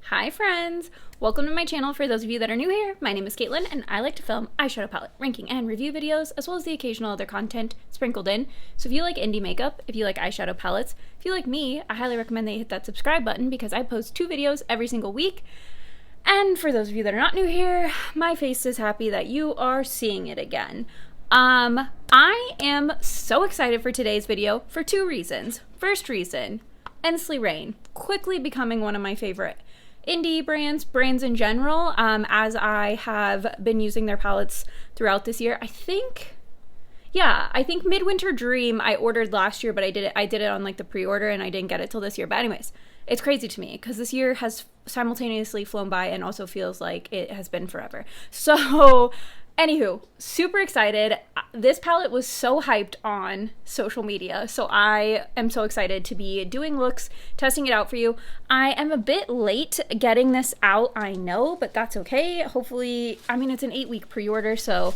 Hi friends! Welcome to my channel. For those of you that are new here, my name is Katelyn and I like to film eyeshadow palette, ranking, and review videos, as well as the occasional other content sprinkled in. So if you like indie makeup, if you like eyeshadow palettes, if you like me, I highly recommend that you hit that subscribe button because I post 2 videos every single week. And for those of you that are not new here, my face is happy that you are seeing it again. I am so excited for today's video for 2 reasons. First reason, Ensley Reign quickly becoming one of my favorite indie brands in general, as I have been using their palettes throughout this year. I think Midwinter Dream I ordered last year, but I did it on like the pre-order and I didn't get it till this year. But anyways, it's crazy to me because this year has simultaneously flown by and also feels like it has been forever. So anywho, super excited. This palette was so hyped on social media, so I am so excited to be doing looks, testing it out for you. I am a bit late getting this out, I know, but that's okay. Hopefully, I mean, it's an 8-week pre-order, so,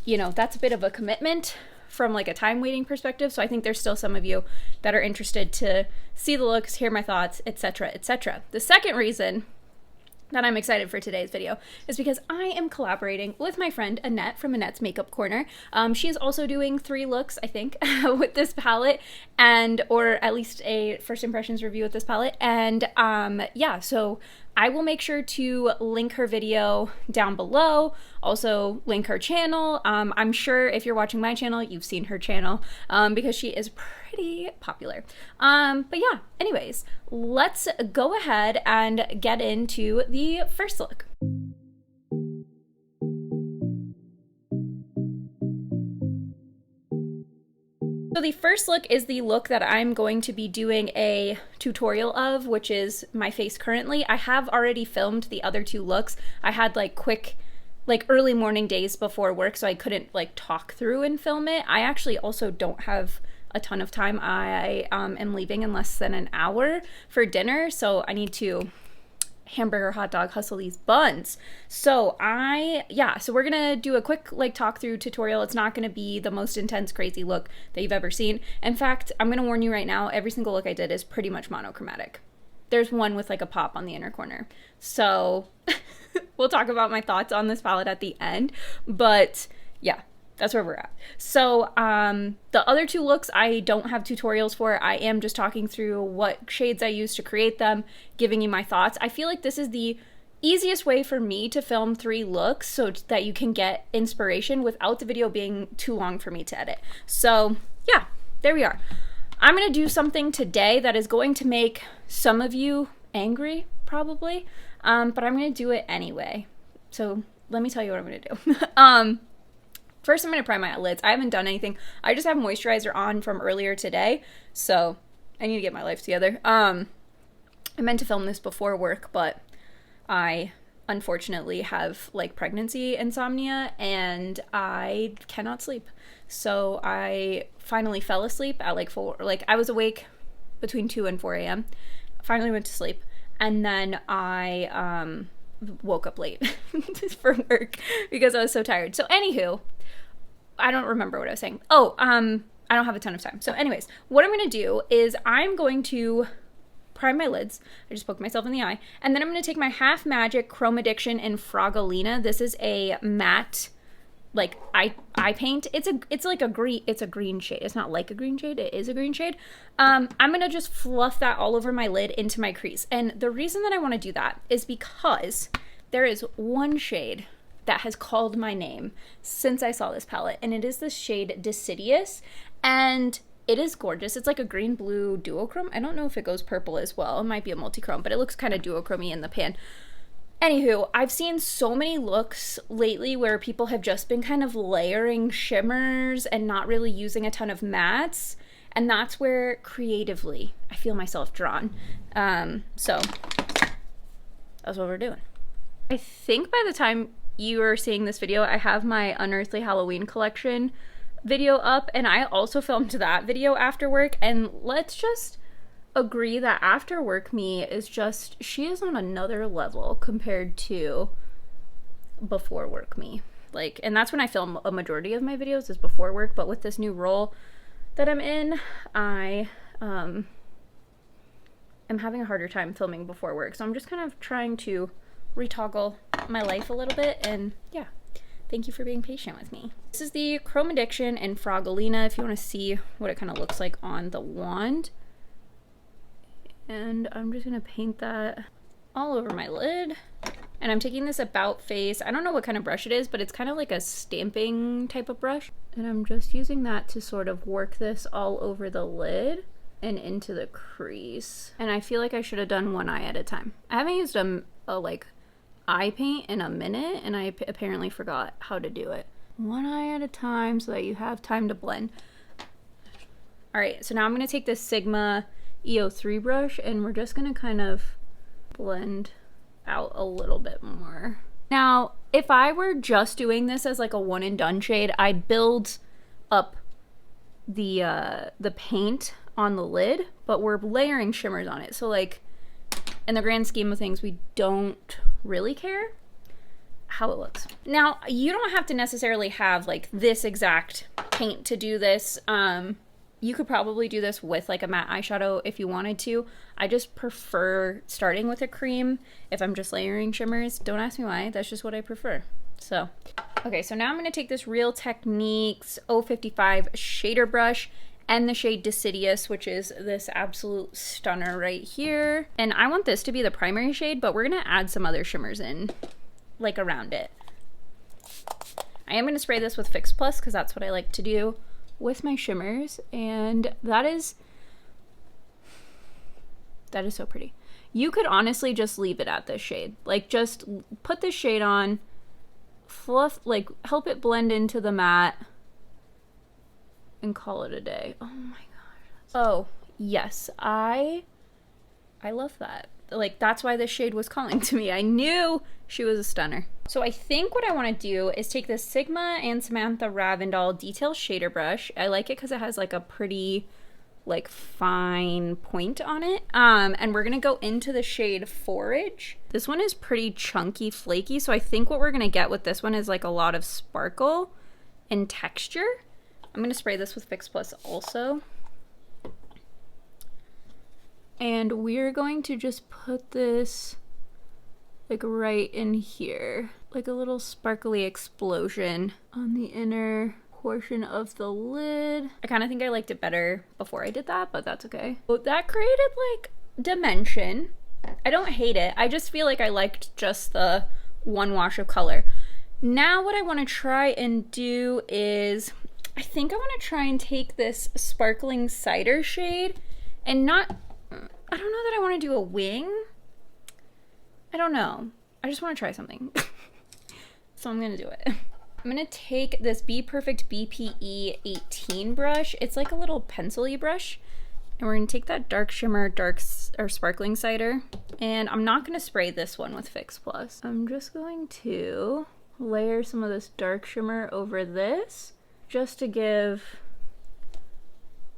you know, that's a bit of a commitment from like a time waiting perspective, so I think there's still some of you that are interested to see the looks, hear my thoughts, etc., etc. The second reason that I'm excited for today's video is because I am collaborating with my friend Annette from Annette's Makeup Corner. She is also doing 3 looks, I think, with this palette, or at least a first impressions review with this palette. And yeah, so I will make sure to link her video down below, also link her channel. I'm sure if you're watching my channel, you've seen her channel because she is pretty popular. But yeah, anyways, let's go ahead and get into the first look. So the first look is the look that I'm going to be doing a tutorial of, which is my face currently. I have already filmed the other 2 looks. I had like quick, like early morning days before work, so I couldn't like talk through and film it. I actually also don't have a ton of time. I am leaving in less than an hour for dinner, so I need to hamburger hot dog hustle these buns. So so we're gonna do a quick like talk through tutorial. It's not gonna be the most intense crazy look that you've ever seen. In fact, I'm gonna warn you right now, every single look I did is pretty much monochromatic. There's one with like a pop on the inner corner. So we'll talk about my thoughts on this palette at the end, but yeah, that's where we're at. So the other 2 looks I don't have tutorials for. I am just talking through what shades I use to create them, giving you my thoughts. I feel like this is the easiest way for me to film 3 looks so that you can get inspiration without the video being too long for me to edit. So yeah, there we are. I'm gonna do something today that is going to make some of you angry, probably, but I'm gonna do it anyway. So let me tell you what I'm gonna do. First, I'm going to prime my lids. I haven't done anything. I just have moisturizer on from earlier today, so I need to get my life together. I meant to film this before work, but I unfortunately have like pregnancy insomnia and I cannot sleep. So I finally fell asleep at like 4, like I was awake between 2 and 4 a.m. Finally went to sleep, and then I woke up late for work because I was so tired. So anywho, I don't remember what I was saying. Oh, I don't have a ton of time. So anyways, what I'm going to do is I'm going to prime my lids. I just poked myself in the eye. And then I'm going to take my Half Magic Chrome Addiction in Frogolina. This is a matte, like, eye paint. It's like a green shade. It's not like a green shade. It is a green shade. I'm going to just fluff that all over my lid into my crease. And the reason that I want to do that is because there is one shade that has called my name since I saw this palette, and it is the shade Deciduous, and it is gorgeous. It's like a green-blue duochrome. I don't know if it goes purple as well. It might be a multi-chrome, but it looks kind of duochrome-y in the pan. Anywho, I've seen so many looks lately where people have just been kind of layering shimmers and not really using a ton of mattes, and that's where creatively I feel myself drawn. So that's what we're doing. I think by the time you are seeing this video, I have my Unearthly Halloween collection video up, and I also filmed that video after work, and let's just agree that after work me is just, she is on another level compared to before work me. Like, and that's when I film a majority of my videos, is before work, but with this new role that I'm in, I am having a harder time filming before work, so I'm just kind of trying to retoggle my life a little bit, and yeah, thank you for being patient with me. This is the Chrome Addiction in Frogolina, if you want to see what it kind of looks like on the wand. And I'm just gonna paint that all over my lid. And I'm taking this About Face, I don't know what kind of brush it is, but it's kind of like a stamping type of brush. And I'm just using that to sort of work this all over the lid and into the crease. And I feel like I should have done one eye at a time. I haven't used a like eye paint in a minute, and I apparently forgot how to do it. One eye at a time so that you have time to blend. All right, so now I'm gonna take this Sigma EO3 brush, and we're just gonna kind of blend out a little bit more. Now, if I were just doing this as like a one and done shade, I'd build up the paint on the lid, but we're layering shimmers on it. So like, in the grand scheme of things, we don't really care how it looks. Now, you don't have to necessarily have like this exact paint to do this. You could probably do this with like a matte eyeshadow if you wanted to. I just prefer starting with a cream if I'm just layering shimmers. Don't ask me why, that's just what I prefer. So, okay, so now I'm gonna take this Real Techniques 055 shader brush and the shade Deciduous, which is this absolute stunner right here. And I want this to be the primary shade, but we're gonna add some other shimmers in, like around it. I am gonna spray this with Fix Plus because that's what I like to do with my shimmers, and that is so pretty. You could honestly just leave it at this shade. Like, just put this shade on, fluff, like help it blend into the matte, and call it a day. Oh my gosh. Oh, yes, I love that. Like, that's why this shade was calling to me. I knew she was a stunner. So I think what I want to do is take this Sigma and Samantha Ravndal Detail Shader Brush. I like it because it has like a pretty, like, fine point on it. And we're going to go into the shade Forage. This one is pretty chunky, flaky. So I think what we're going to get with this one is like a lot of sparkle and texture. I'm going to spray this with Fix Plus also. And we're going to just put this like right in here, like a little sparkly explosion on the inner portion of the lid. I kind of think I liked it better before I did that, but that's okay. So that created like dimension. I don't hate it. I just feel like I liked just the one wash of color. Now what I want to try and do is, I think I want to try and take this Sparkling Cider shade and not, I don't know that I want to do a wing. I don't know. I just want to try something. So I'm going to do it. I'm going to take this Be Perfect BPE 18 brush. It's like a little pencil-y brush. And we're going to take that dark shimmer, Sparkling Cider. And I'm not going to spray this one with Fix Plus. I'm just going to layer some of this dark shimmer over this, just to give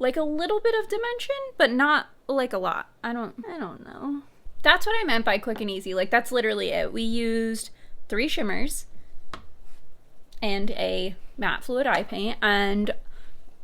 like a little bit of dimension, but not like a lot. I don't know. That's what I meant by quick and easy. Like, that's literally it. We used 3 shimmers and a matte fluid eye paint, and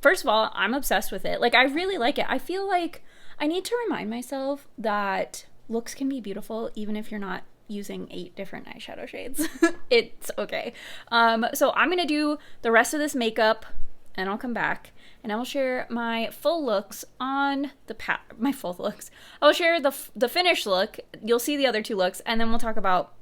first of all, I'm obsessed with it. Like, I really like it. I feel like I need to remind myself that looks can be beautiful even if you're not using 8 different eyeshadow shades. It's okay. So I'm gonna do the rest of this makeup and I'll come back and I will share my full looks on the my full looks. I will share the finished look. You'll see the other 2 looks, and then we'll talk about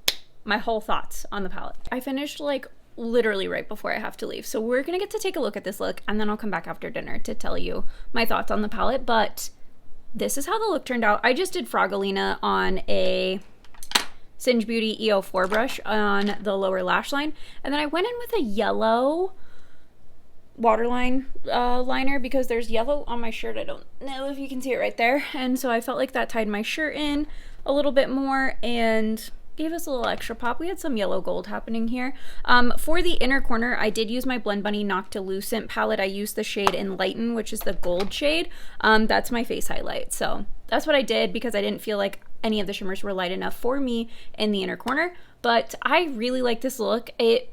my whole thoughts on the palette. I finished like literally right before I have to leave, so we're gonna get to take a look at this look, and then I'll come back after dinner to tell you my thoughts on the palette. But this is how the look turned out. I just did Frogolina on a Singe Beauty EO4 brush on the lower lash line, and then I went in with a yellow waterline liner because there's yellow on my shirt. I don't know if you can see it right there, and so I felt like that tied my shirt in a little bit more and gave us a little extra pop. We had some yellow gold happening here. For the inner corner, I did use my Blend Bunny Noctilucent palette. I used the shade Enlighten, which is the gold shade. That's my face highlight, so that's what I did because I didn't feel like any of the shimmers were light enough for me in the inner corner. But I really like this look. I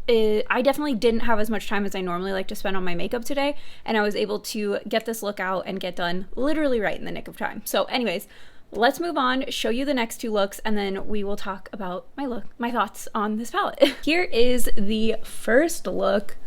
definitely didn't have as much time as I normally like to spend on my makeup today, and I was able to get this look out and get done literally right in the nick of time. So anyways, let's move on, show you the next two looks, and then we will talk about my thoughts on this palette. Here is the first look.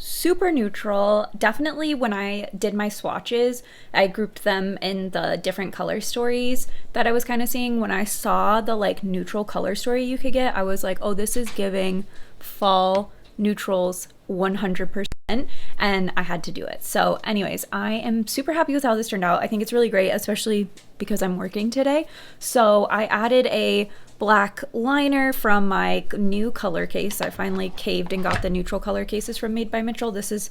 Super neutral. Definitely when I did my swatches, I grouped them in the different color stories that I was kind of seeing. When I saw the like neutral color story you could get, I was like, oh, this is giving fall neutrals 100%, and I had to do it. So anyways, I am super happy with how this turned out. I think it's really great, especially because I'm working today. So I added a black liner from my new color case. I finally caved and got the neutral color cases from Made by Mitchell. This is,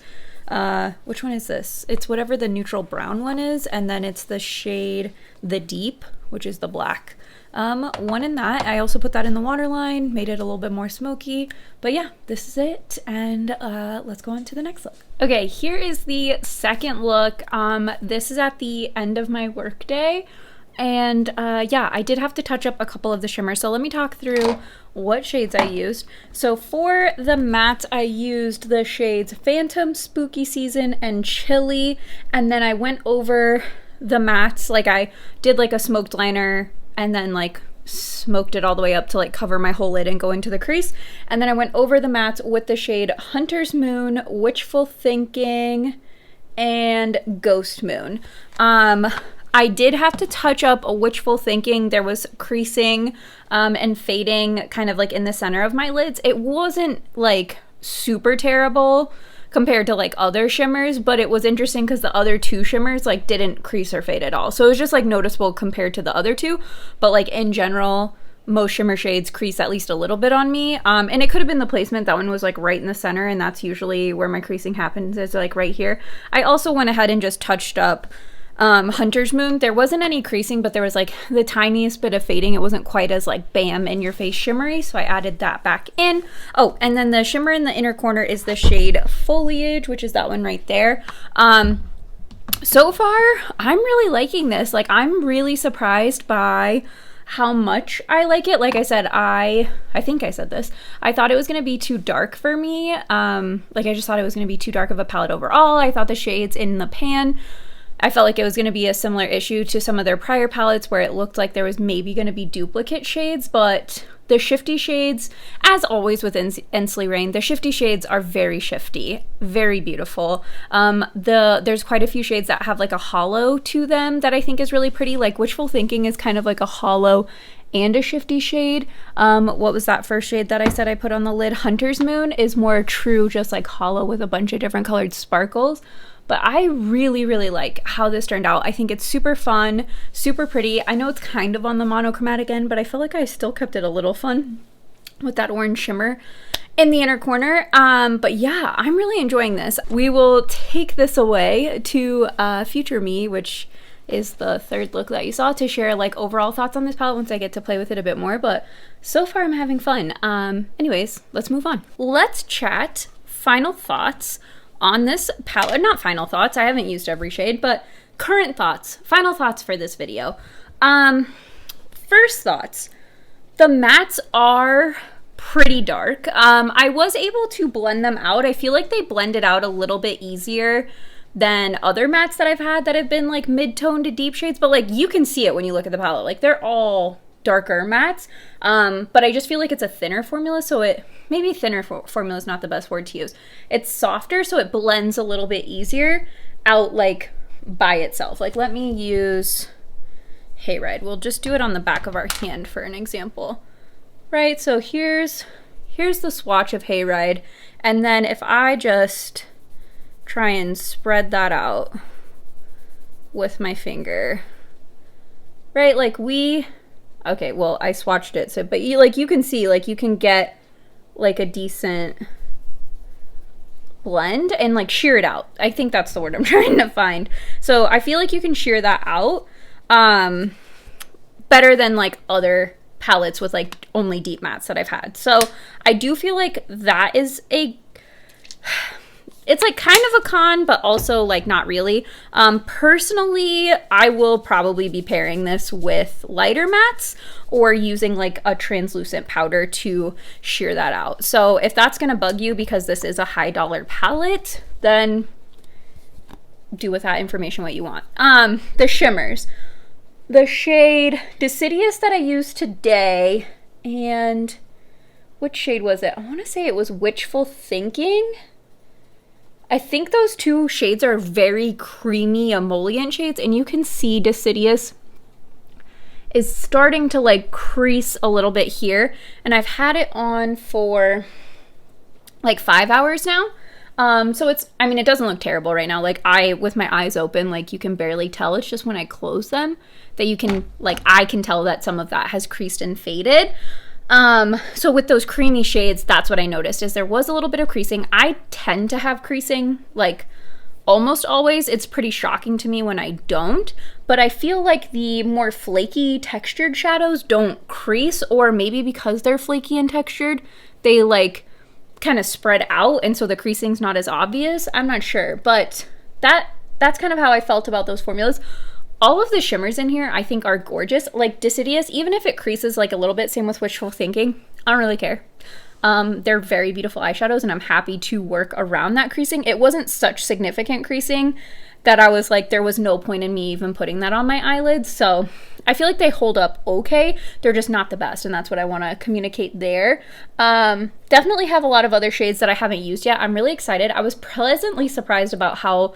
which one is this? It's whatever the neutral brown one is, and then it's the shade The Deep, which is the black one in that. I also put that in the waterline, made it a little bit more smoky. But yeah, this is it, and let's go on to the next look. Okay, here is the second look. This is at the end of my workday. And yeah, I did have to touch up a couple of the shimmers. So let me talk through what shades I used. So for the mattes, I used the shades Phantom, Spooky Season, and Chilly. And then I went over the mattes, like I did like a smoked liner and then like smoked it all the way up to like cover my whole lid and go into the crease. And then I went over the mattes with the shade Hunter's Moon, Wishful Thinking, and Ghost Moon. I did have to touch up a Wishful Thinking. There was creasing and fading kind of like in the center of my lids. It wasn't like super terrible compared to like other shimmers, but it was interesting because the other two shimmers like didn't crease or fade at all. So it was just like noticeable compared to the other two, but like in general, most shimmer shades crease at least a little bit on me. And it could have been the placement. That one was like right in the center, and that's usually where my creasing happens, is like right here. I also went ahead and just touched up Hunter's Moon. There wasn't any creasing, but there was like the tiniest bit of fading. It wasn't quite as like bam in your face shimmery, so I added that back in. Oh, and then the shimmer in the inner corner is the shade Foliage, which is that one right there. So far I'm really liking this. Like, I'm really surprised by how much I like it. Like I said, I think I said this, I thought it was going to be too dark for me. Like, I just thought it was going to be too dark of a palette overall. I thought the shades in the pan, I felt like it was going to be a similar issue to some of their prior palettes where it looked like there was maybe going to be duplicate shades, but the shifty shades, as always with Ensley Reign, the shifty shades are very shifty, very beautiful. There's quite a few shades that have like a hollow to them that I think is really pretty. Like Wishful Thinking is kind of like a hollow and a shifty shade. What was that first shade that I said I put on the lid? Hunter's Moon is more true, just like hollow with a bunch of different colored sparkles. But I really, really like how this turned out. I think it's super fun, super pretty. I know it's kind of on the monochromatic end, but I feel like I still kept it a little fun with that orange shimmer in the inner corner. But yeah, I'm really enjoying this. We will take this away to future me, which is the third look that you saw, to share like overall thoughts on this palette once I get to play with it a bit more. But so far I'm having fun. Anyways, let's move on. Let's chat final thoughts on this palette. Not final thoughts, I haven't used every shade, but current thoughts, final thoughts for this video. First thoughts, the mattes are pretty dark. I was able to blend them out. I feel like they blended out a little bit easier than other mattes that I've had that have been like mid-tone to deep shades, but like you can see it when you look at the palette. Like, they're all darker mattes, but I just feel like it's a thinner formula, so maybe thinner formula is not the best word to use. It's softer, so it blends a little bit easier out like by itself. Like, let me use Hayride. We'll just do it on the back of our hand for an example. Right, so here's the swatch of Hayride, and then if I just try and spread that out with my finger, right, like okay, well, I swatched it, so, but you can see, like, you can get like a decent blend and like shear it out. I think that's the word I'm trying to find. So I feel like you can shear that out better than like other palettes with like only deep mattes that I've had. So I do feel like that is it's like kind of a con, but also like not really. Personally, I will probably be pairing this with lighter mattes or using like a translucent powder to shear that out. So if that's gonna bug you because this is a high dollar palette, then do with that information what you want. The shimmers. the shade Deciduous that I used today, and which shade was it? I want to say it was Wishful Thinking. I think those two shades are very creamy emollient shades, and you can see Deciduous is starting to like crease a little bit here, and I've had it on for like 5 hours now. So it's, I mean, it doesn't look terrible right now. Like with my eyes open, like you can barely tell. It's just when I close them that you can, like, I can tell that some of that has creased and faded. So with those creamy shades, that's what I noticed, is there was a little bit of creasing. I tend to have creasing, like, almost always. It's pretty shocking to me when I don't, but I feel like the more flaky textured shadows don't crease, or maybe because they're flaky and textured, they like kind of spread out, and so the creasing's not as obvious. I'm not sure, but that's kind of how I felt about those formulas. All of the shimmers in here I think are gorgeous. Like Deciduous, even if it creases like a little bit, same with Wishful Thinking, I don't really care. They're very beautiful eyeshadows, and I'm happy to work around that creasing. It wasn't such significant creasing that I was like, there was no point in me even putting that on my eyelids. So I feel like they hold up okay. They're just not the best, and that's what I want to communicate there. Definitely have a lot of other shades that I haven't used yet. I'm really excited. I was pleasantly surprised about how,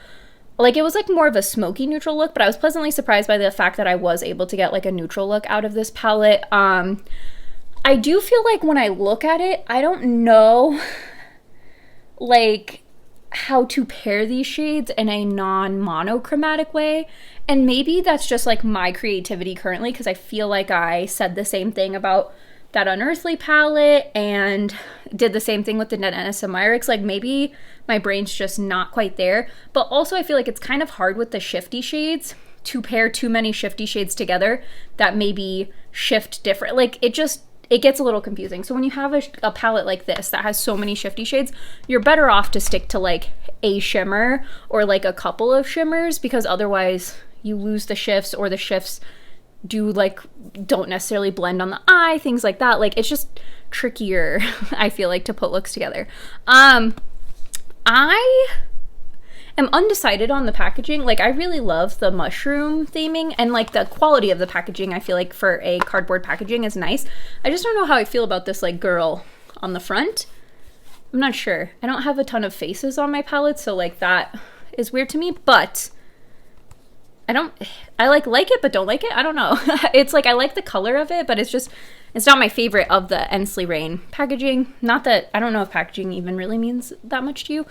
like, it was like more of a smoky neutral look, but I was pleasantly surprised by the fact that I was able to get like a neutral look out of this palette. I do feel like when I look at it, I don't know like how to pair these shades in a non-monochromatic way. And maybe that's just like my creativity currently, because I feel like I said the same thing about that Unearthly palette and did the same thing with the Natasha Myrick's. Like maybe my brain's just not quite there. But also I feel like it's kind of hard with the shifty shades to pair too many shifty shades together that maybe shift different. Like it gets a little confusing. So when you have a palette like this that has so many shifty shades, you're better off to stick to like a shimmer or like a couple of shimmers, because otherwise you lose the shifts, or the shifts don't necessarily blend on the eye, things like that. Like it's just trickier, I feel like, to put looks together. I am undecided on the packaging. Like I really love the mushroom theming, and like the quality of the packaging I feel like for a cardboard packaging is nice. I just don't know how I feel about this like girl on the front. I'm not sure. I don't have a ton of faces on my palette, so like that is weird to me, but I like it but don't like it. I don't know. It's like I like the color of it, but it's not my favorite of the Ensley Reign packaging. Not that, I don't know if packaging even really means that much to you,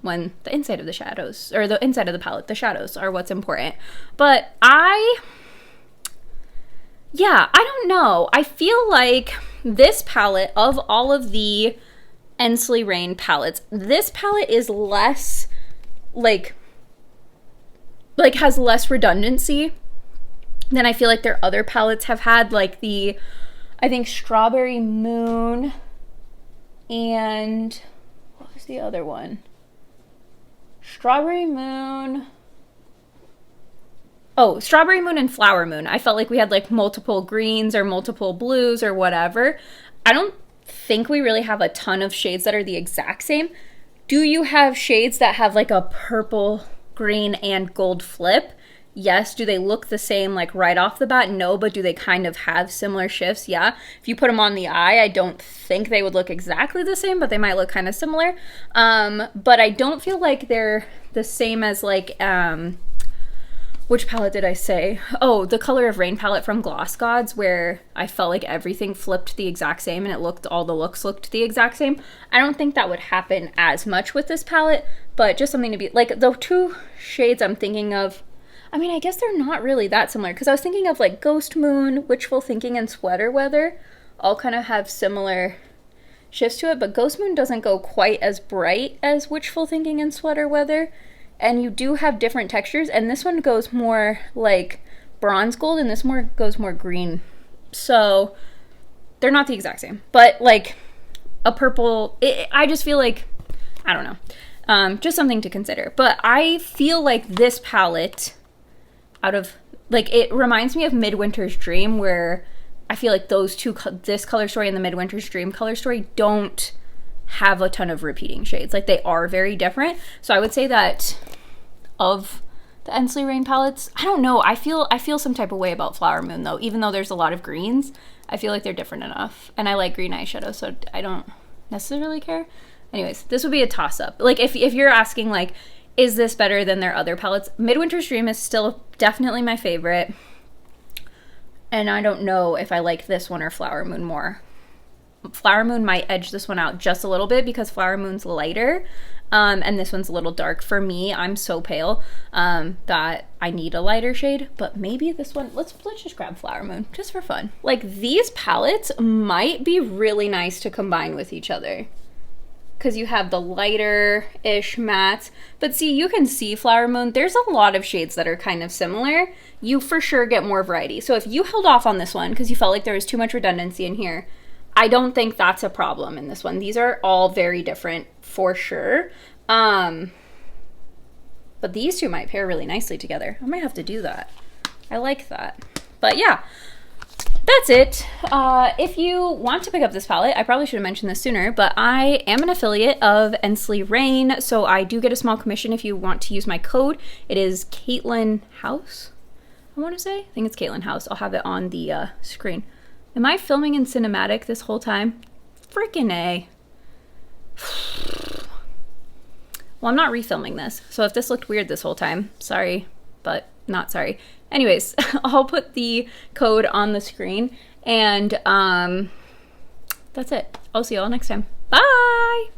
when the inside of the shadows, or the inside of the palette, the shadows are what's important. But I don't know. I feel like this palette, of all of the Ensley Reign palettes, this palette is less like has less redundancy than I feel like their other palettes have had. Like I think Strawberry Moon, and what was the other one? Strawberry Moon and Flower Moon. I felt like we had like multiple greens or multiple blues or whatever. I don't think we really have a ton of shades that are the exact same. Do you have shades that have like a purple, green, and gold flip? Yes. Do they look the same like right off the bat? No. But do they kind of have similar shifts? Yeah. If you put them on the eye, I don't think they would look exactly the same, but they might look kind of similar. But I don't feel like they're the same as like, which palette did I say? Oh, the Color of Rain palette from Gloss Gods, where I felt like everything flipped the exact same and all the looks looked the exact same. I don't think that would happen as much with this palette, but just something to be, like the two shades I'm thinking of, I mean, I guess they're not really that similar, because I was thinking of like Ghost Moon, Wishful Thinking, and Sweater Weather all kind of have similar shifts to it, but Ghost Moon doesn't go quite as bright as Wishful Thinking and Sweater Weather. And you do have different textures, and this one goes more like bronze gold, and this goes more green. So they're not the exact same, but like a purple, I just feel like, I don't know, just something to consider. But I feel like this palette, it reminds me of Midwinter's Dream, where I feel like those two, this color story and the Midwinter's Dream color story, don't have a ton of repeating shades. Like they are very different. So I would say that of The Ensley Reign palettes, I don't know. I feel some type of way about Flower Moon though. Even though there's a lot of greens, I feel like they're different enough. And I like green eyeshadow, so I don't necessarily care. Anyways, this would be a toss-up. Like if you're asking like, is this better than their other palettes? Midwinter's Dream is still definitely my favorite. And I don't know if I like this one or Flower Moon more. Flower Moon might edge this one out just a little bit because Flower Moon's lighter. And this one's a little dark. For me, I'm so pale that I need a lighter shade. But maybe this one, let's just grab Flower Moon just for fun. Like these palettes might be really nice to combine with each other. Because you have the lighter-ish mattes. But see, you can see Flower Moon. There's a lot of shades that are kind of similar. You for sure get more variety. So if you held off on this one because you felt like there was too much redundancy in here, I don't think that's a problem in this one. These are all very different for sure. But these two might pair really nicely together. I might have to do that. I like that. But yeah, that's it. If you want to pick up this palette, I probably should have mentioned this sooner, but I am an affiliate of Ensley Reign, so I do get a small commission if you want to use my code. It is KATELYNHOUSE, I want to say. I think it's KATELYNHOUSE. I'll have it on the screen. Am I filming in cinematic this whole time? Freaking A. Well, I'm not refilming this, so if this looked weird this whole time, sorry, but not sorry. Anyways, I'll put the code on the screen, and that's it. I'll see you all next time. Bye!